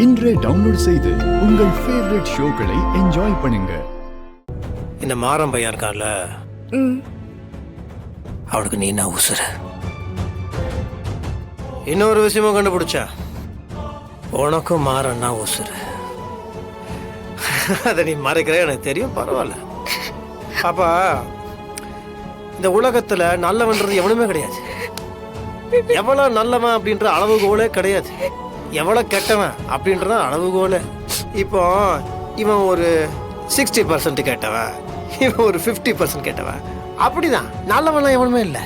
இன்றே டவுன்லோட் செய்து உங்கள் ஃபேவரட் ஷோக்களை என்ஜாய் பண்ணுங்க. இந்த மாறம் பையன் இருக்கான்ல, அவனுக்கு நீ நான் உசுரு. இன்னொரு விஷயமும் கண்டுபிடிச்சா, உனக்கும் மாறன்னா உசுரு. அதை நீ மறைக்கிற எனக்கு தெரியும், பரவாயில்ல. பாப்பா, இந்த உலகத்துல நல்லவன்றது எவனுமே கிடையாது. எவ்வளவு நல்லவன் அப்படின்ற அளவுகோலே கிடையாது. எவ்வளவு கெட்டவன் அப்படின்ற அளவுகோலே. இப்போ இவன் ஒரு 60% கெட்டவன், இவன் ஒரு 50% கெட்டவன், அப்படிதான். நல்லவன்லாம் எவனுமே இல்லை.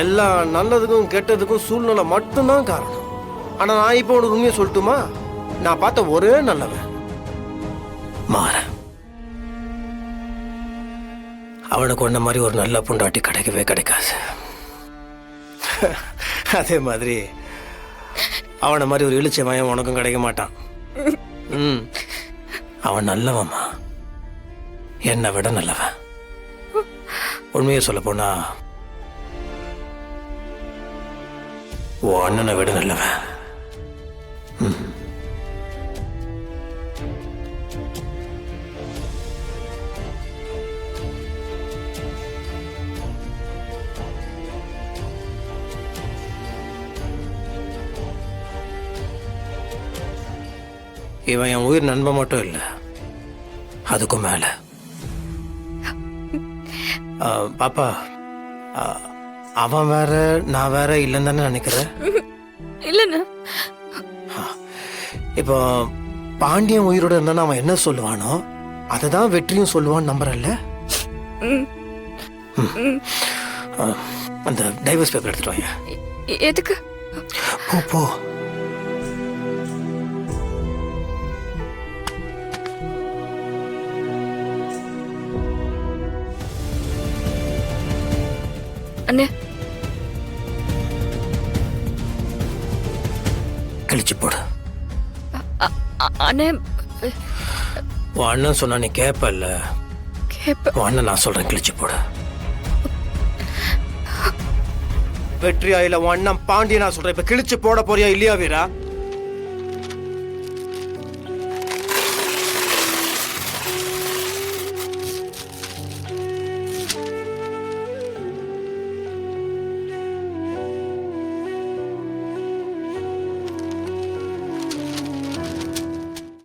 எல்லா நல்லதுக்கும் கெட்டதுக்கும் சூழ்நிலை மட்டும்தான் காரணம். ஆனா நான் இப்போ உனக்கு உண்மையை சொல்லட்டுமா? நான் பார்த்த ஒரே நல்லவன் மாறன். அவனுக்கு ஒன்ன மாதிரி ஒரு நல்ல பொண்டாட்டி கிடைக்கவே கிடைக்காது. அதே மாதிரி அவனை மாதிரி ஒரு இழிச்ச வாயம் உனக்கும் கிடைக்க மாட்டான். அவன் நல்லவன்மா, என்னை விட நல்லவன். உண்மையை சொல்ல போனா உன் அண்ணனை விட நல்லவன். இவன் என் உயிர் நண்பன் மட்டும் இல்லை, அதுக்கும் மேல. பாப்பா, அவன் வேற நான் வேற இல்லைன்னு தானே நினைக்கிறேன். இல்லைண்ணா, இப்போ பாண்டியன் உயிரோட இருந்தா அவன் என்ன சொல்லுவானோ அதுதான் வெற்றியும் சொல்லுவான்னு நம்புறல்ல. அந்த டைவர்ஸ் பேப்பர் எடுத்துட்டு வாங்க. எதுக்கு? போ போ. அண்ணே, கழிச்சு போடு. அண்ணே, உன் அண்ணன் சொன்னா நீ கேப்பல்ல. கேப்ப. உன் அண்ணன் நான் சொல்றேன், கிழிச்சு போடு. வெற்றியா இல்ல உன் அண்ணன் பாண்டிய நான் சொல்றேன், இப்ப கிழிச்சு போட போறியா இல்லையா வீரா?